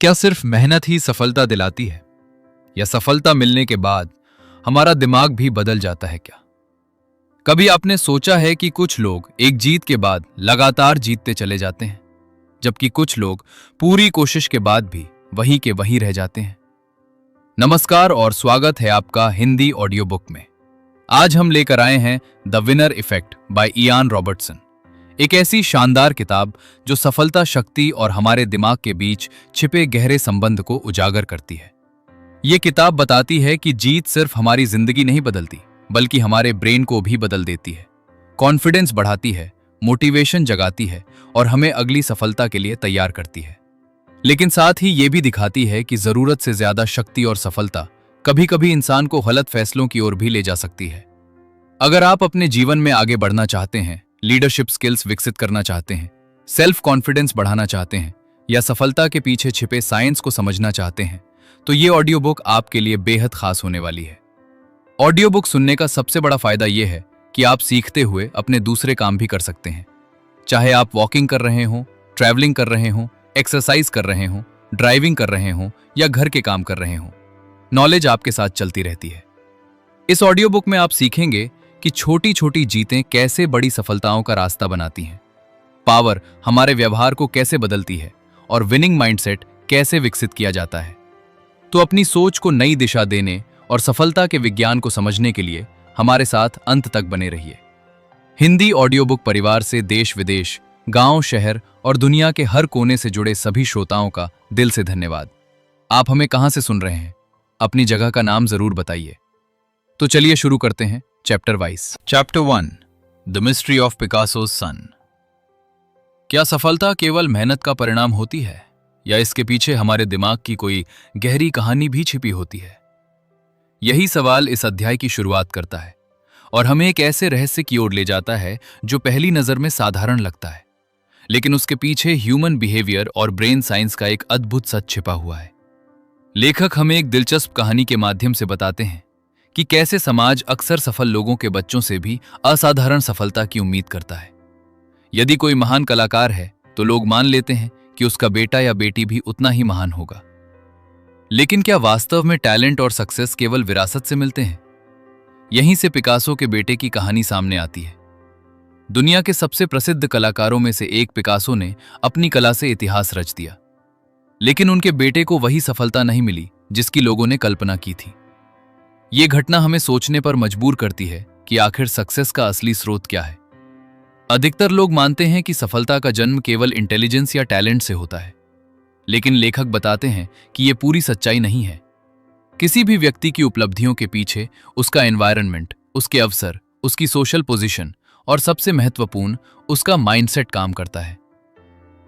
क्या सिर्फ मेहनत ही सफलता दिलाती है, या सफलता मिलने के बाद हमारा दिमाग भी बदल जाता है क्या? कभी आपने सोचा है कि कुछ लोग एक जीत के बाद लगातार जीतते चले जाते हैं, जबकि कुछ लोग पूरी कोशिश के बाद भी वहीं के वहीं रह जाते हैं। नमस्कार और स्वागत है आपका हिंदी ऑडियो बुक में। आज हम लेकर आए हैं the winner effect bye Ian Robertson, एक ऐसी शानदार किताब जो सफलता, शक्ति और हमारे दिमाग के बीच छिपे गहरे संबंध को उजागर करती है। ये किताब बताती है कि जीत सिर्फ हमारी जिंदगी नहीं बदलती, बल्कि हमारे ब्रेन को भी बदल देती है, कॉन्फिडेंस बढ़ाती है, मोटिवेशन जगाती है और हमें अगली सफलता के लिए तैयार करती है। लेकिन साथ ही ये भी दिखाती है कि जरूरत से ज्यादा शक्ति और सफलता कभी कभी इंसान को गलत फैसलों की ओर भी ले जा सकती है। अगर आप अपने जीवन में आगे बढ़ना चाहते हैं, लीडरशिप स्किल्स विकसित करना चाहते हैं, सेल्फ कॉन्फिडेंस बढ़ाना चाहते हैं या सफलता के पीछे छिपे साइंस को समझना चाहते हैं, तो ये ऑडियो बुक आपके लिए बेहद खास होने वाली है। ऑडियो बुक सुनने का सबसे बड़ा फायदा यह है कि आप सीखते हुए अपने दूसरे काम भी कर सकते हैं। चाहे आप वॉकिंग कर रहे हों, ट्रैवलिंग कर रहे हों, एक्सरसाइज कर रहे हों, ड्राइविंग कर रहे हों या घर के काम कर रहे हों, नॉलेज आपके साथ चलती रहती है। इस ऑडियो बुक में आप सीखेंगे कि छोटी छोटी जीतें कैसे बड़ी सफलताओं का रास्ता बनाती हैं, पावर हमारे व्यवहार को कैसे बदलती है और विनिंग माइंडसेट कैसे विकसित किया जाता है। तो अपनी सोच को नई दिशा देने और सफलता के विज्ञान को समझने के लिए हमारे साथ अंत तक बने रहिए। हिंदी ऑडियो बुक परिवार से देश विदेश, गांव, शहर और दुनिया के हर कोने से जुड़े सभी श्रोताओं का दिल से धन्यवाद। आप हमें कहां से सुन रहे हैं? अपनी जगह का नाम जरूर बताइए। तो चलिए शुरू करते हैं chapter wise. Chapter 1, the mystery of Picasso's son. क्या सफलता केवल मेहनत का परिणाम होती है, या इसके पीछे हमारे दिमाग की कोई गहरी कहानी भी छिपी होती है? यही सवाल इस अध्याय की शुरुआत करता है और हमें एक ऐसे रहस्य की ओर ले जाता है जो पहली नजर में साधारण लगता है, लेकिन उसके पीछे ह्यूमन बिहेवियर और ब्रेन साइंस का एक अद्भुत सच छिपा हुआ है। लेखक हमें एक दिलचस्प कहानी के माध्यम से बताते हैं कि कैसे समाज अक्सर सफल लोगों के बच्चों से भी असाधारण सफलता की उम्मीद करता है। यदि कोई महान कलाकार है तो लोग मान लेते हैं कि उसका बेटा या बेटी भी उतना ही महान होगा। लेकिन क्या वास्तव में टैलेंट और सक्सेस केवल विरासत से मिलते हैं? यहीं से पिकासो के बेटे की कहानी सामने आती है। दुनिया के सबसे प्रसिद्ध कलाकारों में से एक पिकासो ने अपनी कला से इतिहास रच दिया, लेकिन उनके बेटे को वही सफलता नहीं मिली जिसकी लोगों ने कल्पना की थी। ये घटना हमें सोचने पर मजबूर करती है कि आखिर सक्सेस का असली स्रोत क्या है। अधिकतर लोग मानते हैं कि सफलता का जन्म केवल इंटेलिजेंस या टैलेंट से होता है, लेकिन लेखक बताते हैं कि यह पूरी सच्चाई नहीं है। किसी भी व्यक्ति की उपलब्धियों के पीछे उसका एनवायरनमेंट, उसके अवसर, उसकी सोशल पोजीशन और सबसे महत्वपूर्ण उसका माइंडसेट काम करता है।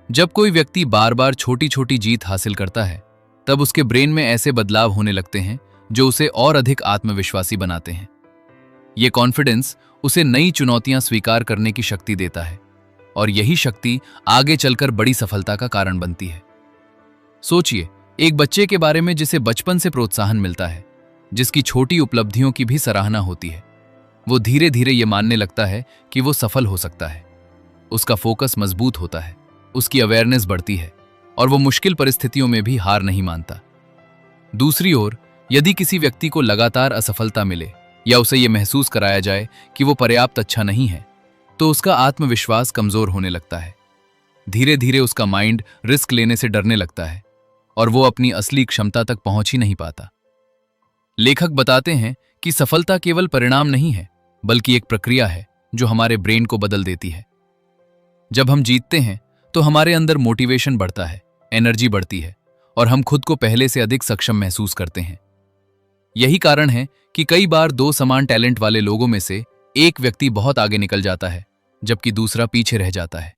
जब कोई व्यक्ति बार बार छोटी छोटी जीत हासिल करता है, तब उसके ब्रेन में ऐसे बदलाव होने लगते हैं जो उसे और अधिक आत्मविश्वासी बनाते हैं। ये कॉन्फिडेंस उसे नई चुनौतियां स्वीकार करने की शक्ति देता है और यही शक्ति आगे चलकर बड़ी सफलता का कारण बनती है। सोचिए एक बच्चे के बारे में जिसे बचपन से प्रोत्साहन मिलता है, जिसकी छोटी उपलब्धियों की भी सराहना होती है। वो धीरे धीरे ये मानने लगता है कि वो सफल हो सकता है। उसका फोकस मजबूत होता है, उसकी अवेयरनेस बढ़ती है और वो मुश्किल परिस्थितियों में भी हार नहीं मानता। दूसरी ओर, यदि किसी व्यक्ति को लगातार असफलता मिले या उसे ये महसूस कराया जाए कि वो पर्याप्त अच्छा नहीं है, तो उसका आत्मविश्वास कमजोर होने लगता है। धीरे धीरे उसका माइंड रिस्क लेने से डरने लगता है और वो अपनी असली क्षमता तक पहुंच ही नहीं पाता। लेखक बताते हैं कि सफलता केवल परिणाम नहीं है, बल्कि एक प्रक्रिया है जो हमारे ब्रेन को बदल देती है। जब हम जीतते हैं तो हमारे अंदर मोटिवेशन बढ़ता है, एनर्जी बढ़ती है और हम खुद को पहले से अधिक सक्षम महसूस करते हैं। यही कारण है कि कई बार दो समान टैलेंट वाले लोगों में से एक व्यक्ति बहुत आगे निकल जाता है, जबकि दूसरा पीछे रह जाता है।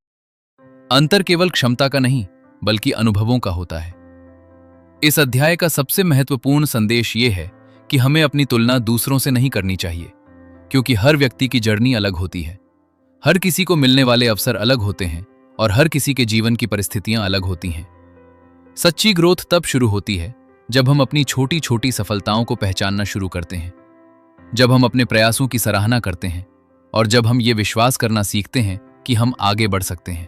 अंतर केवल क्षमता का नहीं, बल्कि अनुभवों का होता है। इस अध्याय का सबसे महत्वपूर्ण संदेश ये है कि हमें अपनी तुलना दूसरों से नहीं करनी चाहिए, क्योंकि हर व्यक्ति की जर्नी अलग होती है। हर किसी को मिलने वाले अवसर अलग होते हैं और हर किसी के जीवन की परिस्थितियां अलग होती हैं। सच्ची ग्रोथ तब शुरू होती है जब हम अपनी छोटी छोटी सफलताओं को पहचानना शुरू करते हैं, जब हम अपने प्रयासों की सराहना करते हैं और जब हम ये विश्वास करना सीखते हैं कि हम आगे बढ़ सकते हैं।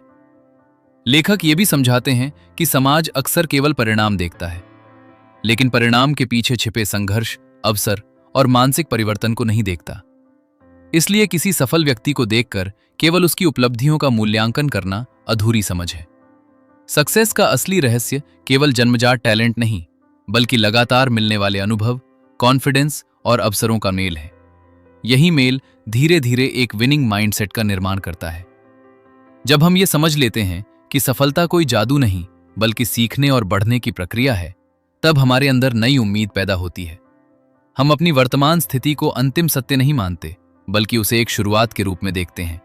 लेखक ये भी समझाते हैं कि समाज अक्सर केवल परिणाम देखता है, लेकिन परिणाम के पीछे छिपे संघर्ष, अवसर और मानसिक परिवर्तन को नहीं देखता। इसलिए किसी सफल व्यक्ति को देखकर केवल उसकी उपलब्धियों का मूल्यांकन करना अधूरी समझ है। सक्सेस का असली रहस्य केवल जन्मजात टैलेंट नहीं, बल्कि लगातार मिलने वाले अनुभव, कॉन्फिडेंस और अवसरों का मेल है। यही मेल धीरे धीरे एक विनिंग माइंडसेट का निर्माण करता है। जब हम ये समझ लेते हैं कि सफलता कोई जादू नहीं, बल्कि सीखने और बढ़ने की प्रक्रिया है, तब हमारे अंदर नई उम्मीद पैदा होती है। हम अपनी वर्तमान स्थिति को अंतिम सत्य नहीं मानते, बल्कि उसे एक शुरुआत के रूप में देखते हैं।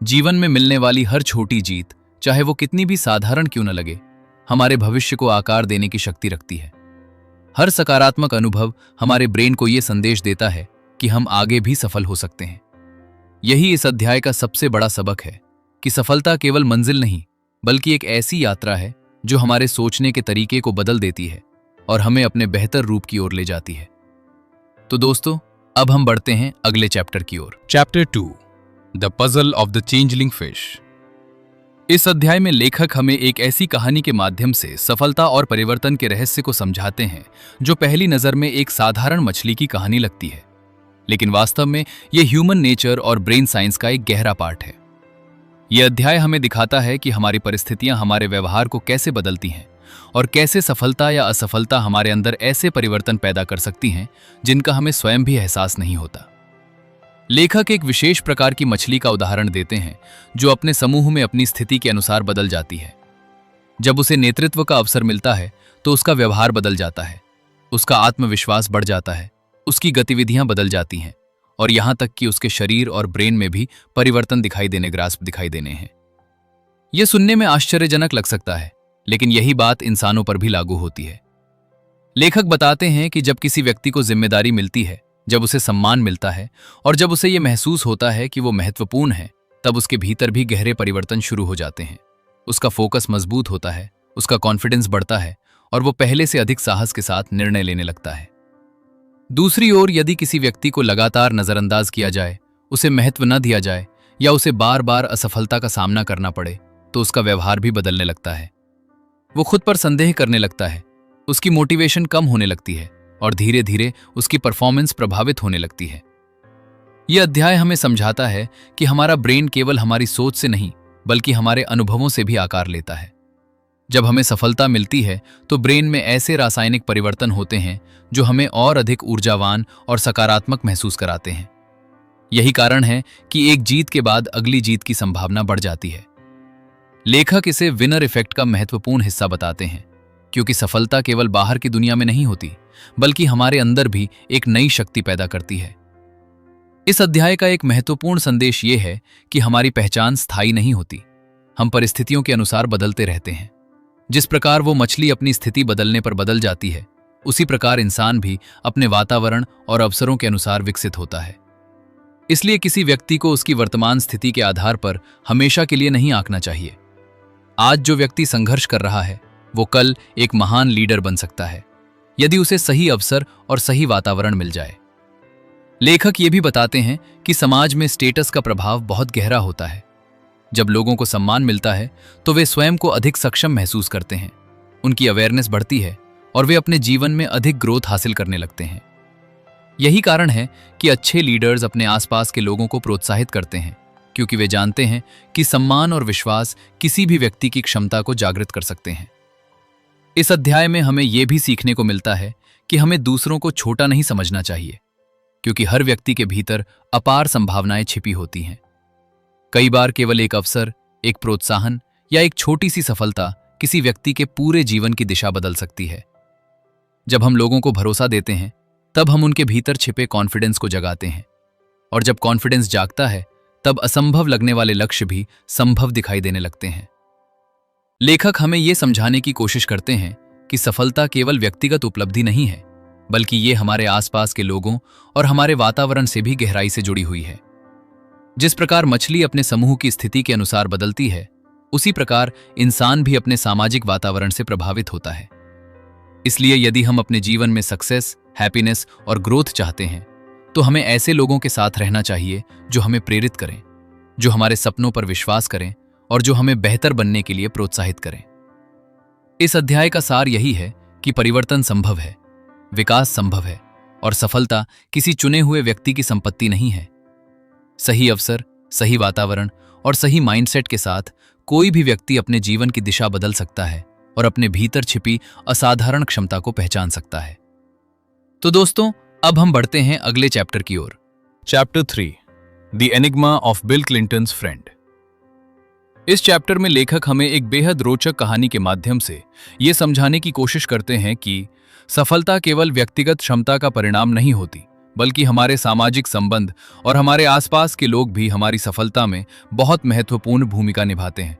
जीवन में मिलने वाली हर छोटी जीत, चाहे वो कितनी भी साधारण क्यों न लगे, हमारे भविष्य को आकार देने की शक्ति रखती है। हर सकारात्मक अनुभव हमारे ब्रेन को यह संदेश देता है कि हम आगे भी सफल हो सकते हैं। यही इस अध्याय का सबसे बड़ा सबक है कि सफलता केवल मंजिल नहीं, बल्कि एक ऐसी यात्रा है जो हमारे सोचने के तरीके को बदल देती है और हमें अपने बेहतर रूप की ओर ले जाती है। तो दोस्तों, अब हम बढ़ते हैं अगले चैप्टर की ओर। Chapter 2, the puzzle of the changeling fish. इस अध्याय में लेखक हमें एक ऐसी कहानी के माध्यम से सफलता और परिवर्तन के रहस्य को समझाते हैं जो पहली नजर में एक साधारण मछली की कहानी लगती है, लेकिन वास्तव में यह ह्यूमन नेचर और ब्रेन साइंस का एक गहरा पार्ट है। यह अध्याय हमें दिखाता है कि हमारी परिस्थितियां हमारे व्यवहार को कैसे बदलती हैं और कैसे सफलता या असफलता हमारे अंदर ऐसे परिवर्तन पैदा कर सकती हैं जिनका हमें स्वयं भी एहसास नहीं होता। लेखक एक विशेष प्रकार की मछली का उदाहरण देते हैं जो अपने समूह में अपनी स्थिति के अनुसार बदल जाती है। जब उसे नेतृत्व का अवसर मिलता है तो उसका व्यवहार बदल जाता है, उसका आत्मविश्वास बढ़ जाता है, उसकी गतिविधियां बदल जाती हैं और यहां तक कि उसके शरीर और ब्रेन में भी परिवर्तन दिखाई देने हैं। यह सुनने में आश्चर्यजनक लग सकता है, लेकिन यही बात इंसानों पर भी लागू होती है। लेखक बताते हैं कि जब किसी व्यक्ति को जिम्मेदारी मिलती है, जब उसे सम्मान मिलता है और जब उसे यह महसूस होता है कि वो महत्वपूर्ण है, तब उसके भीतर भी गहरे परिवर्तन शुरू हो जाते हैं। उसका फोकस मजबूत होता है, उसका कॉन्फिडेंस बढ़ता है और वो पहले से अधिक साहस के साथ निर्णय लेने लगता है। दूसरी ओर, यदि किसी व्यक्ति को लगातार नजरअंदाज किया जाए, उसे महत्व न दिया जाए या उसे बार बार असफलता का सामना करना पड़े, तो उसका व्यवहार भी बदलने लगता है। वो खुद पर संदेह करने लगता है, उसकी मोटिवेशन कम होने लगती है और धीरे धीरे उसकी परफॉर्मेंस प्रभावित होने लगती है। यह अध्याय हमें समझाता है कि हमारा ब्रेन केवल हमारी सोच से नहीं, बल्कि हमारे अनुभवों से भी आकार लेता है। जब हमें सफलता मिलती है तो ब्रेन में ऐसे रासायनिक परिवर्तन होते हैं जो हमें और अधिक ऊर्जावान और सकारात्मक महसूस कराते हैं। यही कारण है कि एक जीत के बाद अगली जीत की संभावना बढ़ जाती है। लेखक इसे विनर इफेक्ट का महत्वपूर्ण हिस्सा बताते हैं, क्योंकि सफलता केवल बाहर की दुनिया में नहीं होती, बल्कि हमारे अंदर भी एक नई शक्ति पैदा करती है। इस अध्याय का एक महत्वपूर्ण संदेश यह है कि हमारी पहचान स्थायी नहीं होती, हम परिस्थितियों के अनुसार बदलते रहते हैं। जिस प्रकार वो मछली अपनी स्थिति बदलने पर बदल जाती है, उसी प्रकार इंसान भी अपने वातावरण और अवसरों के अनुसार विकसित होता है। इसलिए किसी व्यक्ति को उसकी वर्तमान स्थिति के आधार पर हमेशा के लिए नहीं आंकना चाहिए। आज जो व्यक्ति संघर्ष कर रहा है, वो कल एक महान लीडर बन सकता है, यदि उसे सही अवसर और सही वातावरण मिल जाए। लेखक ये भी बताते हैं कि समाज में स्टेटस का प्रभाव बहुत गहरा होता है। जब लोगों को सम्मान मिलता है तो वे स्वयं को अधिक सक्षम महसूस करते हैं, उनकी अवेयरनेस बढ़ती है और वे अपने जीवन में अधिक ग्रोथ हासिल करने लगते हैं। यही कारण है कि अच्छे लीडर्स अपने आसपास के लोगों को प्रोत्साहित करते हैं, क्योंकि वे जानते हैं कि सम्मान और विश्वास किसी भी व्यक्ति की क्षमता को जागृत कर सकते हैं। इस अध्याय में हमें यह भी सीखने को मिलता है कि हमें दूसरों को छोटा नहीं समझना चाहिए, क्योंकि हर व्यक्ति के भीतर अपार संभावनाएं छिपी होती हैं। कई बार केवल एक अवसर, एक प्रोत्साहन या एक छोटी सी सफलता किसी व्यक्ति के पूरे जीवन की दिशा बदल सकती है। जब हम लोगों को भरोसा देते हैं, तब हम उनके भीतर छिपे कॉन्फिडेंस को जगाते हैं, और जब कॉन्फिडेंस जागता है, तब असंभव लगने वाले लक्ष्य भी संभव दिखाई देने लगते हैं। लेखक हमें यह समझाने की कोशिश करते हैं कि सफलता केवल व्यक्तिगत उपलब्धि नहीं है, बल्कि ये हमारे आसपास के लोगों और हमारे वातावरण से भी गहराई से जुड़ी हुई है। जिस प्रकार मछली अपने समूह की स्थिति के अनुसार बदलती है, उसी प्रकार इंसान भी अपने सामाजिक वातावरण से प्रभावित होता है। इसलिए यदि हम अपने जीवन में सक्सेस, हैप्पीनेस और ग्रोथ चाहते हैं, तो हमें ऐसे लोगों के साथ रहना चाहिए जो हमें प्रेरित करें, जो हमारे सपनों पर विश्वास करें और जो हमें बेहतर बनने के लिए प्रोत्साहित करें। इस अध्याय का सार यही है कि परिवर्तन संभव है, विकास संभव है और सफलता किसी चुने हुए व्यक्ति की संपत्ति नहीं है। सही अवसर, सही वातावरण और सही माइंडसेट के साथ कोई भी व्यक्ति अपने जीवन की दिशा बदल सकता है और अपने भीतर छिपी असाधारण क्षमता को पहचान सकता है। तो दोस्तों, अब हम बढ़ते हैं अगले चैप्टर की ओर। Chapter 3, the enigma of Bill Clinton's friend. इस चैप्टर में लेखक हमें एक बेहद रोचक कहानी के माध्यम से यह समझाने की कोशिश करते हैं कि सफलता केवल व्यक्तिगत क्षमता का परिणाम नहीं होती, बल्कि हमारे सामाजिक संबंध और हमारे आसपास के लोग भी हमारी सफलता में बहुत महत्वपूर्ण भूमिका निभाते हैं।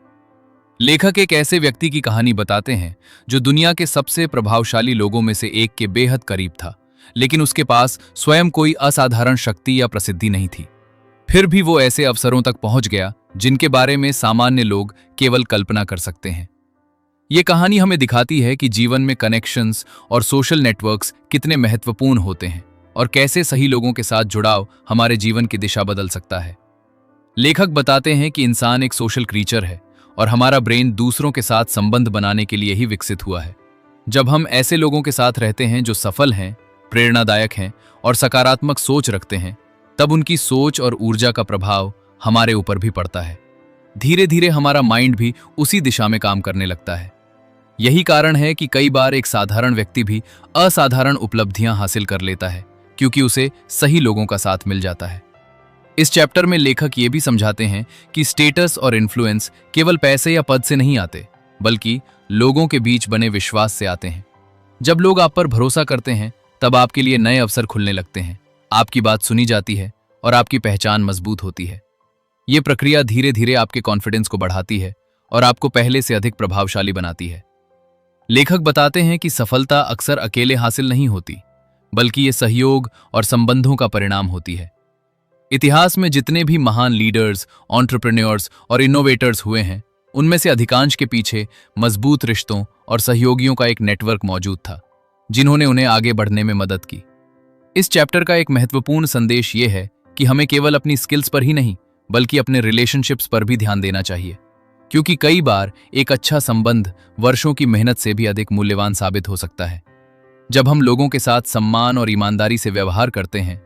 लेखक एक ऐसे व्यक्ति की कहानी बताते हैं जो दुनिया के सबसे प्रभावशाली लोगों में से एक के बेहद करीब था, लेकिन उसके पास स्वयं कोई असाधारण शक्ति या प्रसिद्धि नहीं थी। फिर भी वो ऐसे अवसरों तक पहुंच गया जिनके बारे में सामान्य लोग केवल कल्पना कर सकते हैं। ये कहानी हमें दिखाती है कि जीवन में कनेक्शंस और सोशल नेटवर्क्स कितने महत्वपूर्ण होते हैं और कैसे सही लोगों के साथ जुड़ाव हमारे जीवन की दिशा बदल सकता है। लेखक बताते हैं कि इंसान एक सोशल क्रीचर है और हमारा ब्रेन दूसरों के साथ संबंध बनाने के लिए ही विकसित हुआ है। जब हम ऐसे लोगों के साथ रहते हैं जो सफल हैं, प्रेरणादायक हैं और सकारात्मक सोच रखते हैं, तब उनकी सोच और ऊर्जा का प्रभाव हमारे ऊपर भी पड़ता है। धीरे धीरे हमारा माइंड भी उसी दिशा में काम करने लगता है। यही कारण है कि कई बार एक साधारण व्यक्ति भी असाधारण उपलब्धियां हासिल कर लेता है, क्योंकि उसे सही लोगों का साथ मिल जाता है। इस चैप्टर में लेखक ये भी समझाते हैं कि स्टेटस और इन्फ्लुएंस केवल पैसे या पद से नहीं आते, बल्कि लोगों के बीच बने विश्वास से आते हैं। जब लोग आप पर भरोसा करते हैं, तब आपके लिए नए अवसर खुलने लगते हैं, आपकी बात सुनी जाती है और आपकी पहचान मजबूत होती है। ये प्रक्रिया धीरे धीरे आपके कॉन्फिडेंस को बढ़ाती है और आपको पहले से अधिक प्रभावशाली बनाती है। लेखक बताते हैं कि सफलता अक्सर अकेले हासिल नहीं होती, बल्कि ये सहयोग और संबंधों का परिणाम होती है। इतिहास में जितने भी महान लीडर्स, एंटरप्रेन्योर्स और इनोवेटर्स हुए हैं, उनमें से अधिकांश के पीछे मजबूत रिश्तों और सहयोगियों का एक नेटवर्क मौजूद था, जिन्होंने उन्हें आगे बढ़ने में मदद की। इस चैप्टर का एक महत्वपूर्ण संदेश ये है कि हमें केवल अपनी स्किल्स पर ही नहीं, बल्कि अपने रिलेशनशिप्स पर भी ध्यान देना चाहिए, क्योंकि कई बार एक अच्छा संबंध वर्षों की मेहनत से भी अधिक मूल्यवान साबित हो सकता है। जब हम लोगों के साथ सम्मान और ईमानदारी से व्यवहार करते हैं,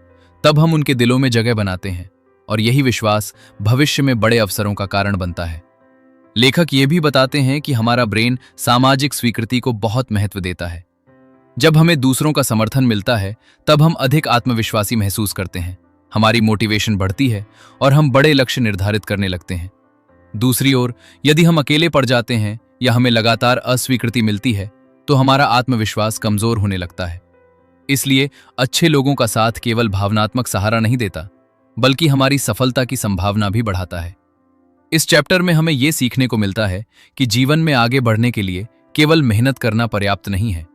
तब हम उनके दिलों में जगह बनाते हैं और यही विश्वास भविष्य में बड़े अवसरों का कारण बनता है। लेखक ये भी बताते हैं कि हमारा ब्रेन सामाजिक स्वीकृति को बहुत महत्व देता है। जब हमें दूसरों का समर्थन मिलता है, तब हम अधिक आत्मविश्वासी महसूस करते हैं, हमारी मोटिवेशन बढ़ती है और हम बड़े लक्ष्य निर्धारित करने लगते हैं। दूसरी ओर, यदि हम अकेले पड़ जाते हैं या हमें लगातार अस्वीकृति मिलती है, तो हमारा आत्मविश्वास कमजोर होने लगता है। इसलिए अच्छे लोगों का साथ केवल भावनात्मक सहारा नहीं देता, बल्कि हमारी सफलता की संभावना भी बढ़ाता है। इस चैप्टर में हमें यह सीखने को मिलता है कि जीवन में आगे बढ़ने के लिए केवल मेहनत करना पर्याप्त नहीं है।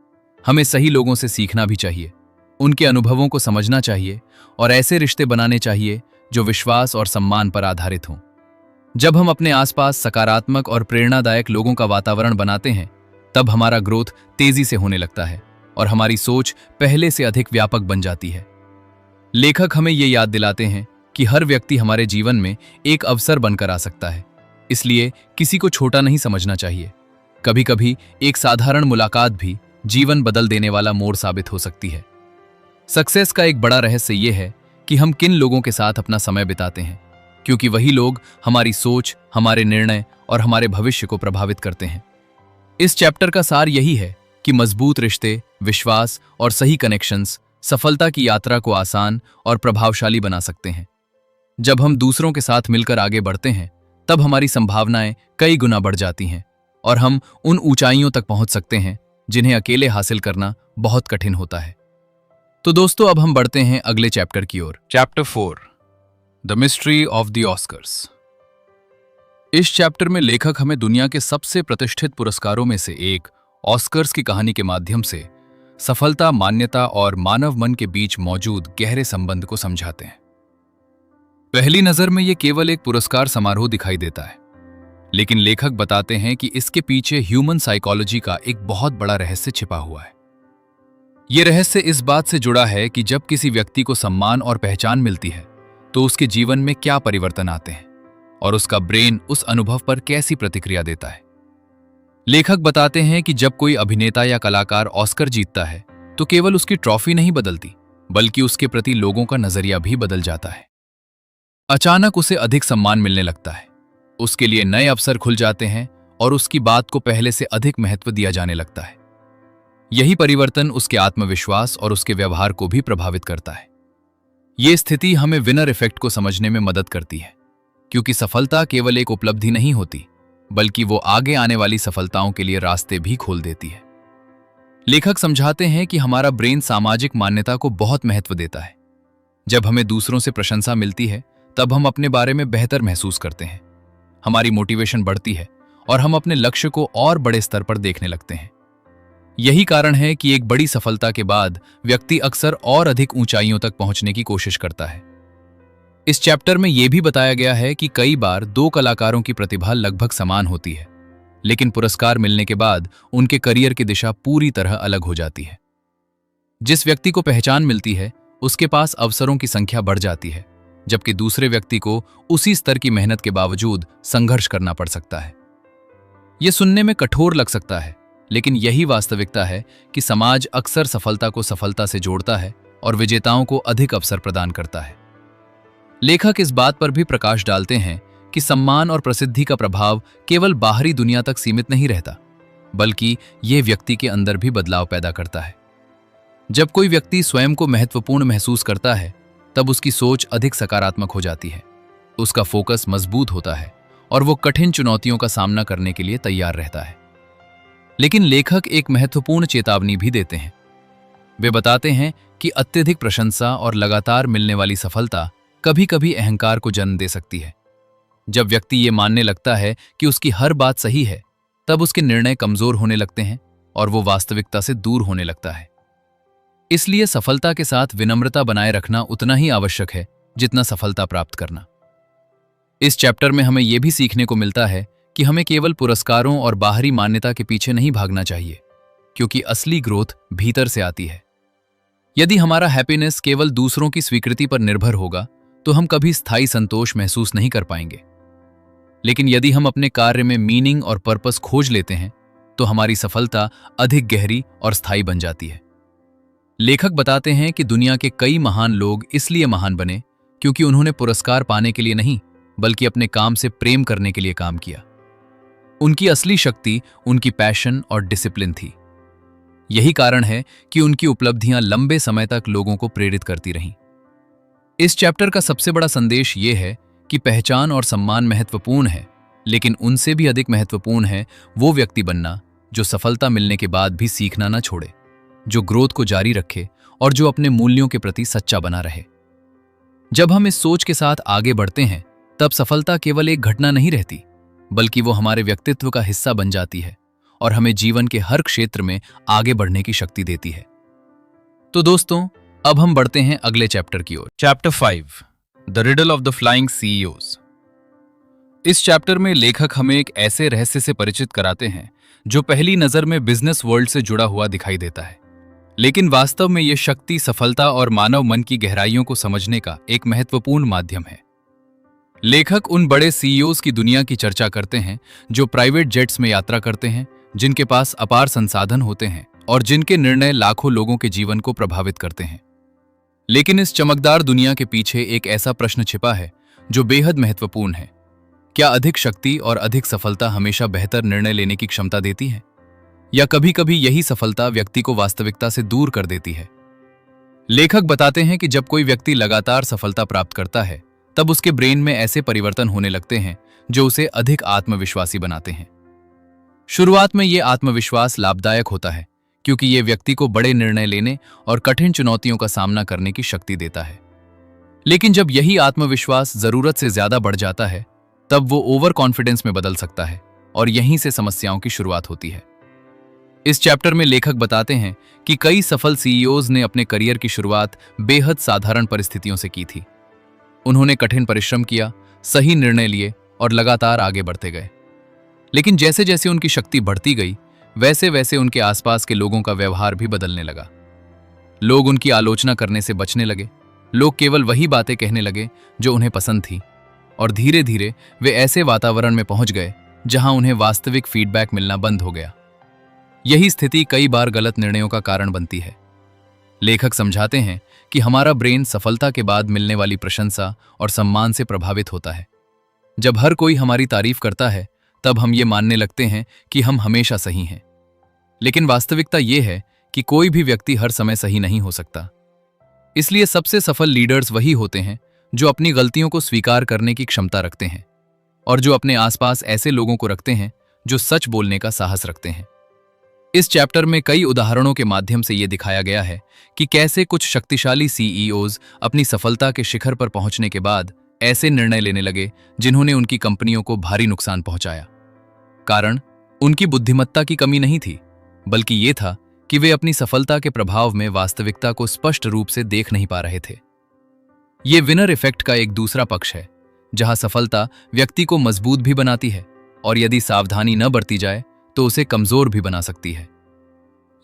हमें सही लोगों से सीखना भी चाहिए, उनके अनुभवों को समझना चाहिए और ऐसे रिश्ते बनाने चाहिए जो विश्वास और सम्मान पर आधारित हों। जब हम अपने आसपास सकारात्मक और प्रेरणादायक लोगों का वातावरण बनाते हैं, तब हमारा ग्रोथ तेजी से होने लगता है और हमारी सोच पहले से अधिक व्यापक बन जाती है। लेखक हमें ये याद दिलाते हैं कि हर व्यक्ति हमारे जीवन में एक अवसर बनकर आ सकता है, इसलिए किसी को छोटा नहीं समझना चाहिए। कभी कभी एक साधारण मुलाकात भी जीवन बदल देने वाला मोड़ साबित हो सकती है। सक्सेस का एक बड़ा रहस्य यह है कि हम किन लोगों के साथ अपना समय बिताते हैं, क्योंकि वही लोग हमारी सोच, हमारे निर्णय और हमारे भविष्य को प्रभावित करते हैं। इस चैप्टर का सार यही है कि मजबूत रिश्ते, विश्वास और सही कनेक्शंस सफलता की यात्रा को आसान और प्रभावशाली बना सकते हैं। जब हम दूसरों के साथ मिलकर आगे बढ़ते हैं, तब हमारी संभावनाएं कई गुना बढ़ जाती हैं और हम उन ऊंचाइयों तक पहुंच सकते हैं जिन्हें अकेले हासिल करना बहुत कठिन होता है। तो दोस्तों, अब हम बढ़ते हैं अगले चैप्टर की ओर। Chapter 4, the mystery of the Oscars. इस चैप्टर में लेखक हमें दुनिया के सबसे प्रतिष्ठित पुरस्कारों में से एक ऑस्कर्स की कहानी के माध्यम से सफलता, मान्यता और मानव मन के बीच मौजूद गहरे संबंध को समझाते हैं। पहली नजर में यह केवल एक पुरस्कार समारोह दिखाई देता है, लेकिन लेखक बताते हैं कि इसके पीछे ह्यूमन साइकोलॉजी का एक बहुत बड़ा रहस्य छिपा हुआ है। यह रहस्य इस बात से जुड़ा है कि जब किसी व्यक्ति को सम्मान और पहचान मिलती है, तो उसके जीवन में क्या परिवर्तन आते हैं और उसका ब्रेन उस अनुभव पर कैसी प्रतिक्रिया देता है। लेखक बताते हैं कि जब कोई अभिनेता या कलाकार ऑस्कर जीतता है तो केवल उसकी ट्रॉफी नहीं बदलती, बल्कि उसके प्रति लोगों का नजरिया भी बदल जाता है। अचानक उसे अधिक सम्मान मिलने लगता है, उसके लिए नए अवसर खुल जाते हैं और उसकी बात को पहले से अधिक महत्व दिया जाने लगता है। यही परिवर्तन उसके आत्मविश्वास और उसके व्यवहार को भी प्रभावित करता है। ये स्थिति हमें विनर इफेक्ट को समझने में मदद करती है, क्योंकि सफलता केवल एक उपलब्धि नहीं होती, बल्कि वो आगे आने वाली सफलताओं के लिए रास्ते भी खोल देती है। लेखक समझाते हैं कि हमारा ब्रेन सामाजिक मान्यता को बहुत महत्व देता है। जब हमें दूसरों से प्रशंसा मिलती है, तब हम अपने बारे में बेहतर महसूस करते हैं, हमारी मोटिवेशन बढ़ती है और हम अपने लक्ष्य को और बड़े स्तर पर देखने लगते हैं। यही कारण है कि एक बड़ी सफलता के बाद व्यक्ति अक्सर और अधिक ऊंचाइयों तक पहुंचने की कोशिश करता है। इस चैप्टर में यह भी बताया गया है कि कई बार दो कलाकारों की प्रतिभा लगभग समान होती है, लेकिन पुरस्कार मिलने के बाद उनके करियर की दिशा पूरी तरह अलग हो जाती है। जिस व्यक्ति को पहचान मिलती है, उसके पास अवसरों की संख्या बढ़ जाती है, जबकि दूसरे व्यक्ति को उसी स्तर की मेहनत के बावजूद संघर्ष करना पड़ सकता है। यह सुनने में कठोर लग सकता है, लेकिन यही वास्तविकता है कि समाज अक्सर सफलता को सफलता से जोड़ता है और विजेताओं को अधिक अवसर प्रदान करता है। लेखक इस बात पर भी प्रकाश डालते हैं कि सम्मान और प्रसिद्धि का प्रभाव केवल बाहरी दुनिया तक सीमित नहीं रहता, बल्कि यह व्यक्ति के अंदर भी बदलाव पैदा करता है। जब कोई व्यक्ति स्वयं को महत्वपूर्ण महसूस करता है, तब उसकी सोच अधिक सकारात्मक हो जाती है, उसका फोकस मजबूत होता है और वो कठिन चुनौतियों का सामना करने के लिए तैयार रहता है। लेकिन लेखक एक महत्वपूर्ण चेतावनी भी देते हैं। वे बताते हैं कि अत्यधिक प्रशंसा और लगातार मिलने वाली सफलता कभी-कभी अहंकार को जन्म दे सकती है। जब व्यक्ति ये मानने लगता है कि उसकी हर बात सही है, तब उसके निर्णय कमजोर होने लगते हैं और वो वास्तविकता से दूर होने लगता है। इसलिए सफलता के साथ विनम्रता बनाए रखना उतना ही आवश्यक है जितना सफलता प्राप्त करना। इस चैप्टर में हमें यह भी सीखने को मिलता है कि हमें केवल पुरस्कारों और बाहरी मान्यता के पीछे नहीं भागना चाहिए, क्योंकि असली ग्रोथ भीतर से आती है। यदि हमारा हैप्पीनेस केवल दूसरों की स्वीकृति पर निर्भर होगा, तो हम कभी स्थायी संतोष महसूस नहीं कर पाएंगे। लेकिन यदि हम अपने कार्य में मीनिंग और पर्पस खोज लेते हैं, तो हमारी सफलता अधिक गहरी और स्थायी बन जाती है। लेखक बताते हैं कि दुनिया के कई महान लोग इसलिए महान बने क्योंकि उन्होंने पुरस्कार पाने के लिए नहीं, बल्कि अपने काम से प्रेम करने के लिए काम किया। उनकी असली शक्ति उनकी पैशन और डिसिप्लिन थी। यही कारण है कि उनकी उपलब्धियां लंबे समय तक लोगों को प्रेरित करती रहीं। इस चैप्टर का सबसे बड़ा संदेश यह है कि पहचान और सम्मान महत्वपूर्ण है, लेकिन उनसे भी अधिक महत्वपूर्ण है वो व्यक्ति बनना जो सफलता मिलने के बाद भी सीखना ना छोड़े, जो ग्रोथ को जारी रखे और जो अपने मूल्यों के प्रति सच्चा बना रहे। जब हम इस सोच के साथ आगे बढ़ते हैं, तब सफलता केवल एक घटना नहीं रहती, बल्कि वो हमारे व्यक्तित्व का हिस्सा बन जाती है और हमें जीवन के हर क्षेत्र में आगे बढ़ने की शक्ति देती है। तो दोस्तों, अब हम बढ़ते हैं अगले चैप्टर की ओर। Chapter 5, the riddle of the flying CEOs. इस चैप्टर में लेखक हमें एक ऐसे रहस्य से परिचित कराते हैं जो पहली नजर में बिजनेस वर्ल्ड से जुड़ा हुआ दिखाई देता है, लेकिन वास्तव में यह शक्ति, सफलता और मानव मन की गहराइयों को समझने का एक महत्वपूर्ण माध्यम है। लेखक उन बड़े सीईओज की दुनिया की चर्चा करते हैं जो प्राइवेट जेट्स में यात्रा करते हैं, जिनके पास अपार संसाधन होते हैं और जिनके निर्णय लाखों लोगों के जीवन को प्रभावित करते हैं। लेकिन इस चमकदार दुनिया के पीछे एक ऐसा प्रश्न छिपा है जो बेहद महत्वपूर्ण है। क्या अधिक शक्ति और अधिक सफलता हमेशा बेहतर निर्णय लेने की क्षमता देती है, या कभी-कभी यही सफलता व्यक्ति को वास्तविकता से दूर कर देती है? लेखक बताते हैं कि जब कोई व्यक्ति लगातार सफलता प्राप्त करता है, तब उसके ब्रेन में ऐसे परिवर्तन होने लगते हैं जो उसे अधिक आत्मविश्वासी बनाते हैं। शुरुआत में यह आत्मविश्वास लाभदायक होता है, क्योंकि यह व्यक्ति को बड़े निर्णय लेने और कठिन चुनौतियों का सामना करने की शक्ति देता है। लेकिन जब यही आत्मविश्वास जरूरत से ज्यादा बढ़ जाता है, तब वो ओवर कॉन्फिडेंस में बदल सकता है और यहीं से समस्याओं की शुरुआत होती है। इस चैप्टर में लेखक बताते हैं कि कई सफल सीईओज ने अपने करियर की शुरुआत बेहद साधारण परिस्थितियों से की थी। उन्होंने कठिन परिश्रम किया, सही निर्णय लिए और लगातार आगे बढ़ते गए। लेकिन जैसे जैसे उनकी शक्ति बढ़ती गई, वैसे वैसे उनके आसपास के लोगों का व्यवहार भी बदलने लगा। लोग उनकी आलोचना करने से बचने लगे, लोग केवल वही बातें कहने लगे जो उन्हें पसंद थी, और धीरे धीरे वे ऐसे वातावरण में पहुंच गए जहां उन्हें वास्तविक फीडबैक मिलना बंद हो गया। यही स्थिति कई बार गलत निर्णयों का कारण बनती है। लेखक समझाते हैं कि हमारा ब्रेन सफलता के बाद मिलने वाली प्रशंसा और सम्मान से प्रभावित होता है। जब हर कोई हमारी तारीफ करता है, तब हम ये मानने लगते हैं कि हम हमेशा सही हैं। लेकिन वास्तविकता ये है कि कोई भी व्यक्ति हर समय सही नहीं हो सकता। इसलिए सबसे सफल लीडर्स वही होते हैं जो अपनी गलतियों को स्वीकार करने की क्षमता रखते हैं और जो अपने आसपास ऐसे लोगों को रखते हैं जो सच बोलने का साहस रखते हैं। इस चैप्टर में कई उदाहरणों के माध्यम से यह दिखाया गया है कि कैसे कुछ शक्तिशाली सीईओज अपनी सफलता के शिखर पर पहुंचने के बाद ऐसे निर्णय लेने लगे जिन्होंने उनकी कंपनियों को भारी नुकसान पहुंचाया। कारण उनकी बुद्धिमत्ता की कमी नहीं थी, बल्कि ये था कि वे अपनी सफलता के प्रभाव में वास्तविकता को स्पष्ट रूप से देख नहीं पा रहे थे। ये विनर इफेक्ट का एक दूसरा पक्ष है, जहां सफलता व्यक्ति को मजबूत भी बनाती है और यदि सावधानी न बरती जाए तो उसे कमजोर भी बना सकती है।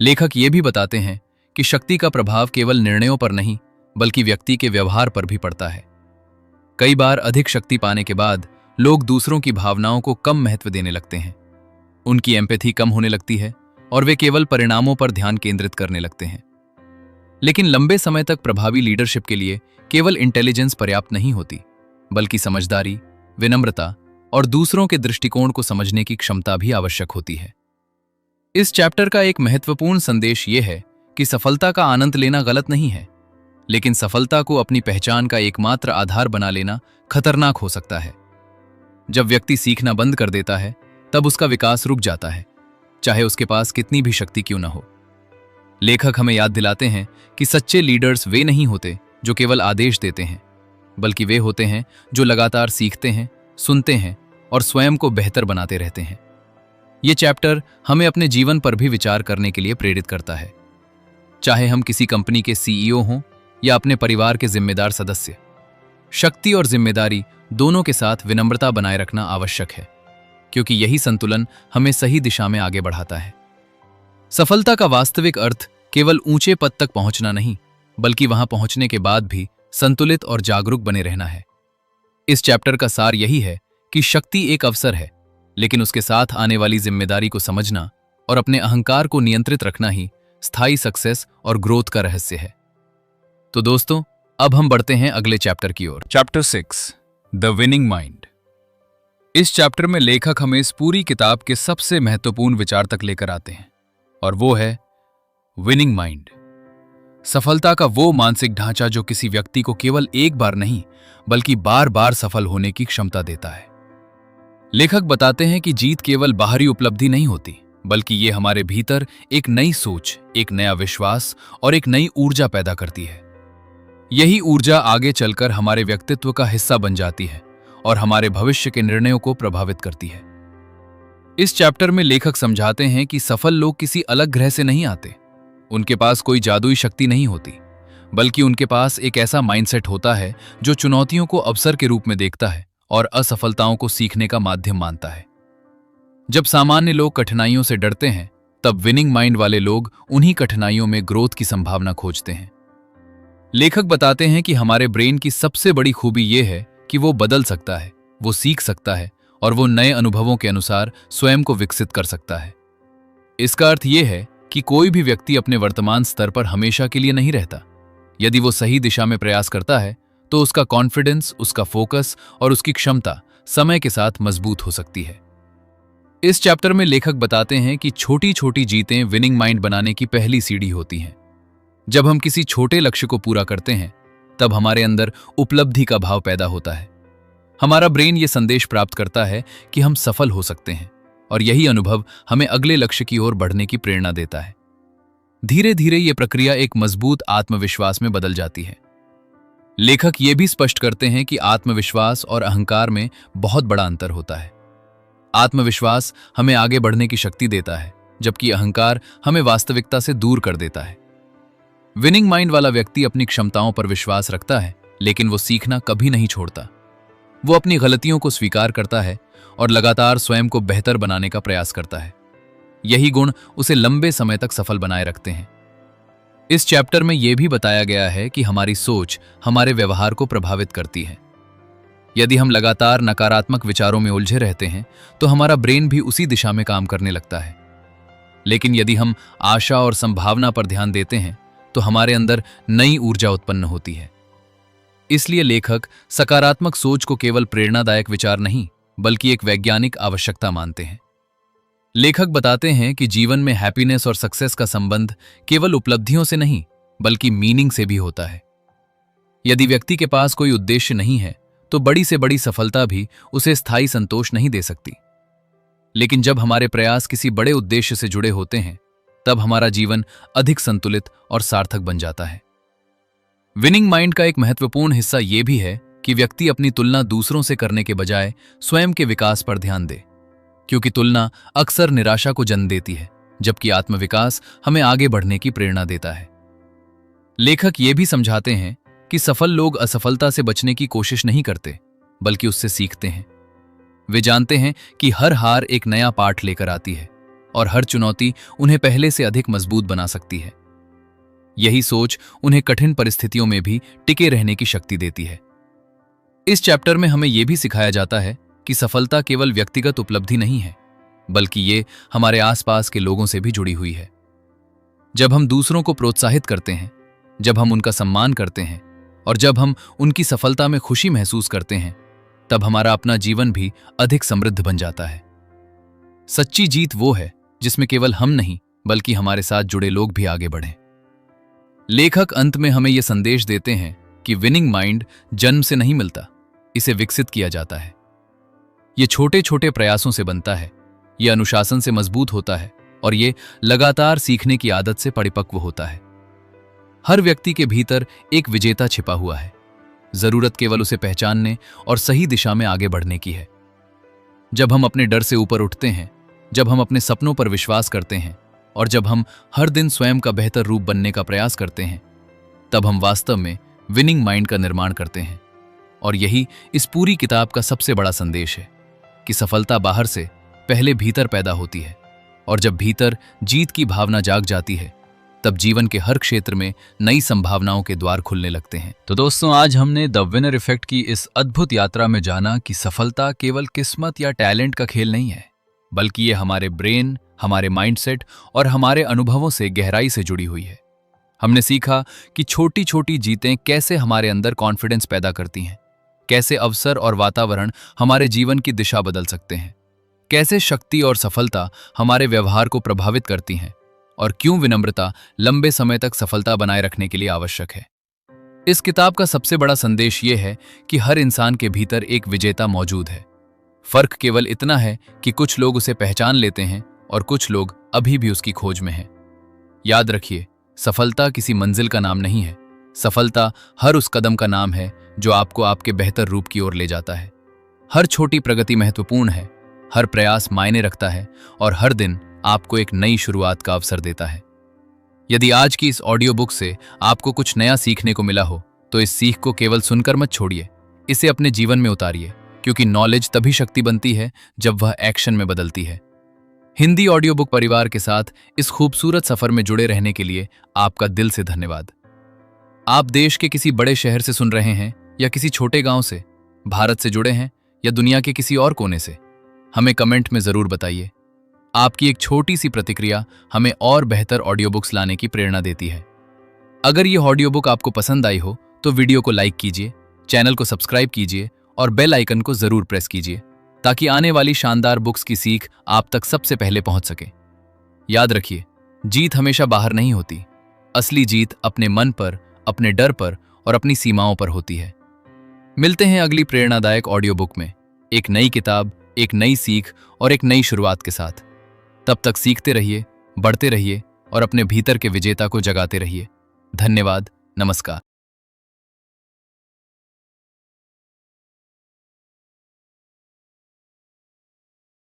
लेखक ये भी बताते हैं कि शक्ति का प्रभाव केवल निर्णयों पर नहीं, बल्कि व्यक्ति के व्यवहार पर भी पड़ता है। कई बार अधिक शक्ति पाने के बाद लोग दूसरों की भावनाओं को कम महत्व देने लगते हैं। उनकी एम्पैथी कम होने लगती है और वे केवल परिणामों पर ध्यान केंद्रित करने लगते हैं। लेकिन लंबे समय तक प्रभावी लीडरशिप के लिए केवल इंटेलिजेंस पर्याप्त नहीं होती, बल्कि समझदारी, विनम्रता और दूसरों के दृष्टिकोण को समझने की क्षमता भी आवश्यक होती है। इस चैप्टर का एक महत्वपूर्ण संदेश यह है कि सफलता का आनंद लेना गलत नहीं है, लेकिन सफलता को अपनी पहचान का एकमात्र आधार बना लेना खतरनाक हो सकता है। जब व्यक्ति सीखना बंद कर देता है, तब उसका विकास रुक जाता है, चाहे उसके पास कितनी भी शक्ति क्यों न हो। लेखक हमें याद दिलाते हैं कि सच्चे लीडर्स वे नहीं होते जो केवल आदेश देते हैं, बल्कि वे होते हैं जो लगातार सीखते हैं, सुनते हैं और स्वयं को बेहतर बनाते रहते हैं। ये चैप्टर हमें अपने जीवन पर भी विचार करने के लिए प्रेरित करता है। चाहे हम किसी कंपनी के सीईओ हों या अपने परिवार के जिम्मेदार सदस्य, शक्ति और जिम्मेदारी दोनों के साथ विनम्रता बनाए रखना आवश्यक है, क्योंकि यही संतुलन हमें सही दिशा में आगे बढ़ाता है। सफलता का वास्तविक अर्थ केवल ऊंचे पद तक पहुंचना नहीं, बल्कि वहां पहुंचने के बाद भी संतुलित और जागरूक बने रहना है। इस चैप्टर का सार यही है कि शक्ति एक अवसर है, लेकिन उसके साथ आने वाली जिम्मेदारी को समझना और अपने अहंकार को नियंत्रित रखना ही स्थायी सक्सेस और ग्रोथ का रहस्य है। तो दोस्तों, अब हम बढ़ते हैं अगले चैप्टर की ओर। Chapter 6, the winning mind. इस चैप्टर में लेखक हमें इस पूरी किताब के सबसे महत्वपूर्ण विचार तक लेकर आते हैं, और वो है विनिंग माइंड। सफलता का वो मानसिक ढांचा जो किसी व्यक्ति को केवल एक बार नहीं, बल्कि बार बार सफल होने की क्षमता देता है। लेखक बताते हैं कि जीत केवल बाहरी उपलब्धि नहीं होती, बल्कि ये हमारे भीतर एक नई सोच, एक नया विश्वास और एक नई ऊर्जा पैदा करती है। यही ऊर्जा आगे चलकर हमारे व्यक्तित्व का हिस्सा बन जाती है और हमारे भविष्य के निर्णयों को प्रभावित करती है। इस चैप्टर में लेखक समझाते हैं कि सफल लोग किसी अलग ग्रह से नहीं आते। उनके पास कोई जादुई शक्ति नहीं होती, बल्कि उनके पास एक ऐसा माइंडसेट होता है जो चुनौतियों को अवसर के रूप में देखता है और असफलताओं को सीखने का माध्यम मानता है। जब सामान्य लोग कठिनाइयों से डरते हैं, तब विनिंग माइंड वाले लोग उन्हीं कठिनाइयों में ग्रोथ की संभावना खोजते हैं। लेखक बताते हैं कि हमारे ब्रेन की सबसे बड़ी खूबी यह है कि वो बदल सकता है, वो सीख सकता है और वो नए अनुभवों के अनुसार स्वयं को विकसित कर सकता है। इसका अर्थ यह है कि कोई भी व्यक्ति अपने वर्तमान स्तर पर हमेशा के लिए नहीं रहता। यदि वो सही दिशा में प्रयास करता है, तो उसका कॉन्फिडेंस, उसका फोकस और उसकी क्षमता समय के साथ मजबूत हो सकती है। इस चैप्टर में लेखक बताते हैं कि छोटी छोटी जीतें विनिंग माइंड बनाने की पहली सीढ़ी होती हैं। जब हम किसी छोटे लक्ष्य को पूरा करते हैं, तब हमारे अंदर उपलब्धि का भाव पैदा होता है। हमारा ब्रेन ये संदेश प्राप्त करता है कि हम सफल हो सकते हैं, और यही अनुभव हमें अगले लक्ष्य की ओर बढ़ने की प्रेरणा देता है। धीरे धीरे ये प्रक्रिया एक मजबूत आत्मविश्वास में बदल जाती है। लेखक ये भी स्पष्ट करते हैं कि आत्मविश्वास और अहंकार में बहुत बड़ा अंतर होता है। आत्मविश्वास हमें आगे बढ़ने की शक्ति देता है, जबकि अहंकार हमें वास्तविकता से दूर कर देता है। विनिंग माइंड वाला व्यक्ति अपनी क्षमताओं पर विश्वास रखता है, लेकिन वो सीखना कभी नहीं छोड़ता। वो अपनी गलतियों को स्वीकार करता है और लगातार स्वयं को बेहतर बनाने का प्रयास करता है। यही गुण उसे लंबे समय तक सफल बनाए रखते हैं। इस चैप्टर में यह भी बताया गया है कि हमारी सोच हमारे व्यवहार को प्रभावित करती है। यदि हम लगातार नकारात्मक विचारों में उलझे रहते हैं तो हमारा ब्रेन भी उसी दिशा में काम करने लगता है। लेकिन यदि हम आशा और संभावना पर ध्यान देते हैं तो हमारे अंदर नई ऊर्जा उत्पन्न होती है। इसलिए लेखक सकारात्मक सोच को केवल प्रेरणादायक विचार नहीं बल्कि एक वैज्ञानिक आवश्यकता मानते हैं। लेखक बताते हैं कि जीवन में हैप्पीनेस और सक्सेस का संबंध केवल उपलब्धियों से नहीं बल्कि मीनिंग से भी होता है। यदि व्यक्ति के पास कोई उद्देश्य नहीं है तो बड़ी से बड़ी सफलता भी उसे स्थायी संतोष नहीं दे सकती। लेकिन जब हमारे प्रयास किसी बड़े उद्देश्य से जुड़े होते हैं तब हमारा जीवन अधिक संतुलित और सार्थक बन जाता है। विनिंग माइंड का एक महत्वपूर्ण हिस्सा यह भी है कि व्यक्ति अपनी तुलना दूसरों से करने के बजाय स्वयं के विकास पर ध्यान दे, क्योंकि तुलना अक्सर निराशा को जन्म देती है जबकि आत्मविकास हमें आगे बढ़ने की प्रेरणा देता है। लेखक ये भी समझाते हैं कि सफल लोग असफलता से बचने की कोशिश नहीं करते बल्कि उससे सीखते हैं। वे जानते हैं कि हर हार एक नया पाठ लेकर आती है और हर चुनौती उन्हें पहले से अधिक मजबूत बना सकती है। यही सोच उन्हें कठिन परिस्थितियों में भी टिके रहने की शक्ति देती है। इस चैप्टर में हमें यह भी सिखाया जाता है कि सफलता केवल व्यक्तिगत उपलब्धि नहीं है बल्कि ये हमारे आसपास के लोगों से भी जुड़ी हुई है। जब हम दूसरों को प्रोत्साहित करते हैं, जब हम उनका सम्मान करते हैं और जब हम उनकी सफलता में खुशी महसूस करते हैं तब हमारा अपना जीवन भी अधिक समृद्ध बन जाता है। सच्ची जीत वो है जिसमें केवल हम नहीं बल्कि हमारे साथ जुड़े लोग भी आगे बढ़ें। लेखक अंत में हमें यह संदेश देते हैं कि विनिंग माइंड जन्म से नहीं मिलता, इसे विकसित किया जाता है। ये छोटे छोटे प्रयासों से बनता है, ये अनुशासन से मजबूत होता है और ये लगातार सीखने की आदत से परिपक्व होता है। हर व्यक्ति के भीतर एक विजेता छिपा हुआ है, जरूरत केवल उसे पहचानने और सही दिशा में आगे बढ़ने की है। जब हम अपने डर से ऊपर उठते हैं, जब हम अपने सपनों पर विश्वास करते हैं और जब हम हर दिन स्वयं का बेहतर रूप बनने का प्रयास करते हैं, तब हम वास्तव में विनिंग माइंड का निर्माण करते हैं। और यही इस पूरी किताब का सबसे बड़ा संदेश है कि सफलता बाहर से पहले भीतर पैदा होती है और जब भीतर जीत की भावना जाग जाती है तब जीवन के हर क्षेत्र में नई संभावनाओं के द्वार खुलने लगते हैं। तो दोस्तों, आज हमने द विनर इफेक्ट की इस अद्भुत यात्रा में जाना कि सफलता केवल किस्मत या टैलेंट का खेल नहीं है बल्कि ये हमारे ब्रेन, हमारे माइंडसेट और हमारे अनुभवों से गहराई से जुड़ी हुई है। हमने सीखा कि छोटी छोटी जीतें कैसे हमारे अंदर कॉन्फिडेंस पैदा करती हैं, कैसे अवसर और वातावरण हमारे जीवन की दिशा बदल सकते हैं, कैसे शक्ति और सफलता हमारे व्यवहार को प्रभावित करती हैं और क्यों विनम्रता लंबे समय तक सफलता बनाए रखने के लिए आवश्यक है। इस किताब का सबसे बड़ा संदेश यह है कि हर इंसान के भीतर एक विजेता मौजूद है। फर्क केवल इतना है कि कुछ लोग उसे पहचान लेते हैं और कुछ लोग अभी भी उसकी खोज में हैं। याद रखिए, सफलता किसी मंजिल का नाम नहीं है, सफलता हर उस कदम का नाम है जो आपको आपके बेहतर रूप की ओर ले जाता है। हर छोटी प्रगति महत्वपूर्ण है, हर प्रयास मायने रखता है और हर दिन आपको एक नई शुरुआत का अवसर देता है। यदि आज की इस ऑडियो बुक से आपको कुछ नया सीखने को मिला हो तो इस सीख को केवल सुनकर मत छोड़िए, इसे अपने जीवन में उतारिए, क्योंकि नॉलेज तभी शक्ति बनती है जब वह एक्शन में बदलती है। हिंदी ऑडियो बुक परिवार के साथ इस खूबसूरत सफर में जुड़े रहने के लिए आपका दिल से धन्यवाद। आप देश के किसी बड़े शहर से सुन रहे हैं या किसी छोटे गांव से, भारत से जुड़े हैं या दुनिया के किसी और कोने से, हमें कमेंट में जरूर बताइए। आपकी एक छोटी सी प्रतिक्रिया हमें और बेहतर ऑडियो बुक्स लाने की प्रेरणा देती है। अगर ये ऑडियो बुक आपको पसंद आई हो तो वीडियो को लाइक कीजिए, चैनल को सब्सक्राइब कीजिए और बेल आइकन को जरूर प्रेस कीजिए ताकि आने वाली शानदार बुक्स की सीख आप तक सबसे पहले पहुंच सके। याद रखिए, जीत हमेशा बाहर नहीं होती, असली जीत अपने मन पर, अपने डर पर और अपनी सीमाओं पर होती है। मिलते हैं अगली प्रेरणादायक ऑडियो बुक में, एक नई किताब, एक नई सीख और एक नई शुरुआत के साथ। तब तक सीखते रहिए, बढ़ते रहिए और अपने भीतर के विजेता को जगाते रहिए। धन्यवाद। नमस्कार।